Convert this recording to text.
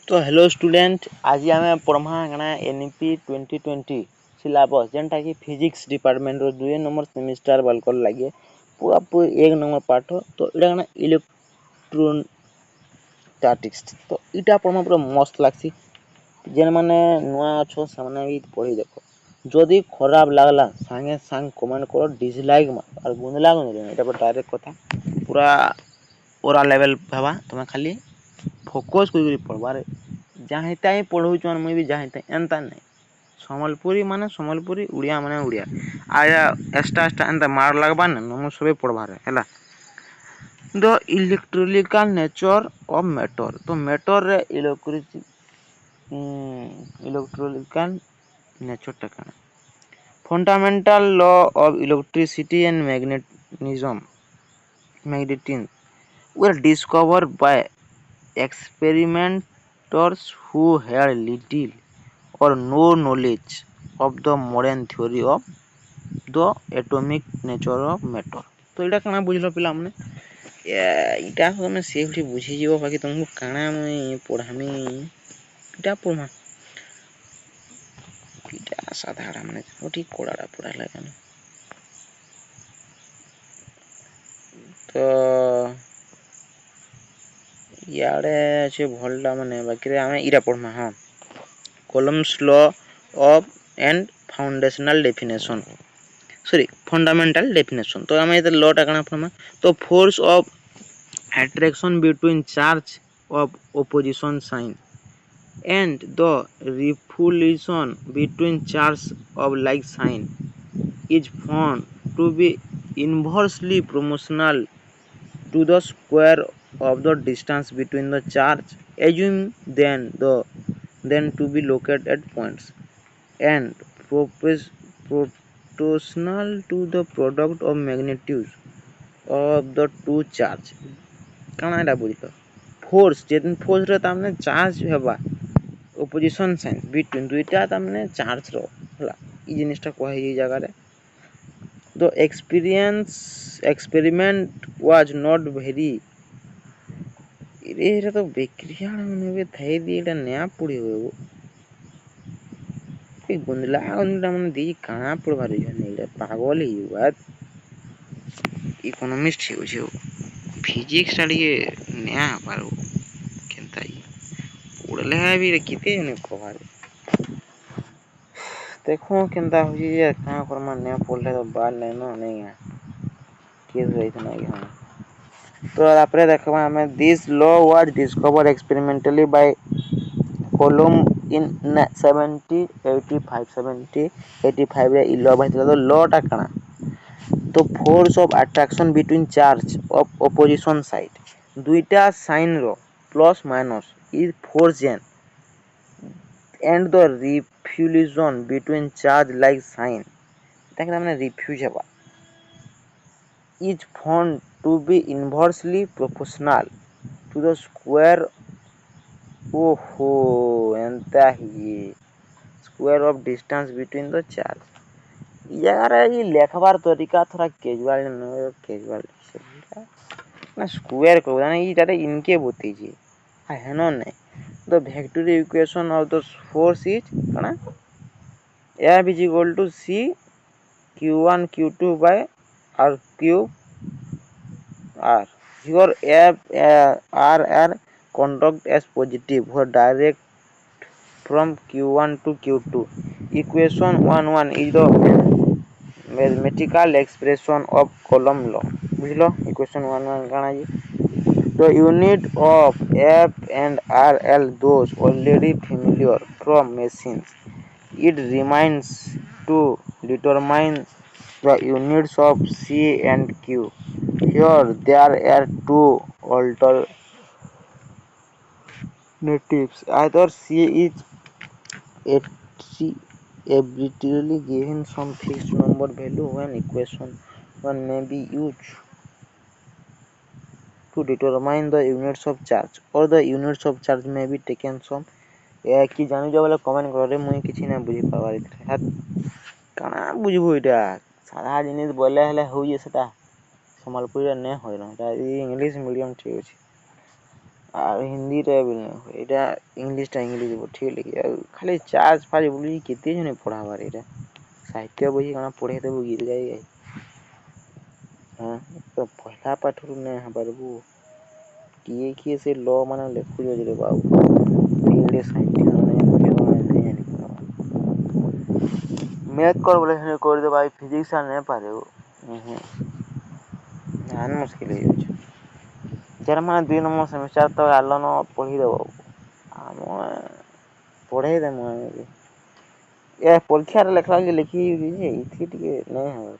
तो hello student, आज आम पढ़मा कଣା एनईपी 2020 सिलेबस जेनटा कि फिजिक्स डिपार्टमेंट रो 2 नंबर सेमिस्टर वालकर लगे पूरा पूरी 1 नंबर पाठ। तो इटा कଣା इलेक्ट्रोस्टैटिक्स। तो इटा पढ़मा पूरा मस्त लागसी। जेन माने नुआ अच्छो सामने भी पढ़ी देखो। जदि खराब लागला संगे संग कमेंट करो, डिसलाइक मार और गुंदला गुंदली इटा पर डायरेक्ट कथा पूरा ओरा लेवल हवा तुम खाली फोकस करी पढ़बार। जहाँ ताई पढ़ौ छन मुई भी जहाँ ताई एंता नहीं सम्बलपुरी माने सम्बलपुरी, उड़िया माने उड़िया। आया एक्स्ट्रा एक्स्ट्रा एंता मार लगबा न हम सबे पढ़बार हैला। The electrical nature of matter. तो मैटर रे इलेक्ट्रिकल नेचर टा काना fundamental law of electricity and magnetism were discovered by experimenters who had little or no knowledge of the modern theory of the atomic nature of matter। तो इटा काना बुझलो पिला माने इटा तुम सेफली बुझी जीवो, बाकी तुमको काना मुई पढ़ामी इटा पढ़मा इटा साधारण माने ओटी कोडाडा पढ़ाला काना। तो यारे अच्छे भलटा माने बाकी रे आमे इरा पढ़मा। हाँ, Coulomb's law of and fundamental definition। तो आमे इधर लॉ टा काना पढ़मा। तो force of attraction between charge of opposition sign and the repulsion between charge of like sign is found to be inversely proportional to the square of the distance between the charge assume then to be located at points and proportional to the product of magnitudes of the two charge। काना एटा बुझलो force जेदिन force रे तामने charge हेबा opposition sign between दुईटा तामने charge रो हला ई जिनिसटा कहे ई जगह रे। the experiment was not very इरे तो बेक्रिया माने थई दी एटा नया पड़ी हो ए गुंदला गुंदला माने दी काना पड़बार जने एटा पागल ही हुआ। इकोनॉमिस्ट ही हो फिजिक्स टा ये नया पारो केनता ही पड़ले है भी किते ने कहबार देखो केनता होई जे का करमा नया पड़ले तो बाल नहीं न नहीं है केस रही था नहीं। हाँ, तो आपरे देखबा हमें this law was discovered experimentally by Coulomb in 70 85 रे ई लॉ भाई तो लॉ टा काना तो force of attraction between charge of opposition side दुईटा साइन रो प्लस माइनस इज फोर्स जेन and the repulsion between charge like sign ताके माने रिफ्यूज हेबा is found to be inversely proportional to the square. ओहो एंता ही square of distance between the charge. यार ये लेखबार तरीका थोड़ा कैजुअल ना स्क्वायर को ना ये जाते इनके बोती जी है ना नहीं। The vector equation of the force is ना F is equal to C Q1 Q2 by R cube R। Here F R are conduct as positive for direct from Q1 to Q2। Equation 1 is the mathematical expression of Coulomb law। बुझलो equation 1 काना जी। The unit of F and R are those already familiar from machines। It remains to determine the units of C and Q। Here there are two alternatives, either C is arbitrarily given some fixed number value when equation 1 may be used to determine the units of charge, or the units of charge may be taken some कि जानु जो वाला comment करो रे मुई किछि ना बुझी पावार हाथ काना बुझबो इटा सारा जिनिस बोले हले होई सेटा संबलपुरी ने होय रहा ई इंग्लिश मीडियम ठीक अछि। আর ହିନ୍ଦୀରେ ବି ନାଇଁ ହୁଏ ଏଇଟା ଇଂଲିଶଟା ଇଂଲିଶ ଠିକ୍ ଲେଖି ଆଉ ଖାଲି ଚାର୍ଜ ଫାର୍ଜ ବୋଲି କେତେ ଜଣେ ପଢ଼ାବାର ଏଇଟା ସାହିତ୍ୟ ବହି କାଣା ପଢ଼େଇଦେବୁ ଗୀତ ଗାଇ ଗାଇ ହଁ ତ ପହିଲା ପାଠରୁ ନାଇଁ ହେବାରବୁ କିଏ ସେ ଲ ମାନେ ଲେଖୁଛନ୍ତି ରେ ବାବୁ ଏଡ଼େ ସାଇଣ୍ଟିଷ୍ଟ ମାନେ ମ୍ୟାଥ୍ କର ବୋଲେ ସେ କରିଦେବା ଏଇ ଫିଜିକ୍ସ ନାଇଁ ପାରିବୁ ଧାନ ମୁସ୍କିଲ ହେଇଯାଉଛି ଯାର ମାନେ 2 ନମ୍ବର ସେମିଷ୍ଟାର ତ ଆଲନ ପଢ଼ିଦେବ ଆମ ପଢ଼େଇ ଦେମୁ ଆମେ ବି ଏ ପରୀକ୍ଷାରେ ଲେଖଲା ଲେଖି ଯେ ଏଇଠି ଟିକେ ନାଇଁ ହବ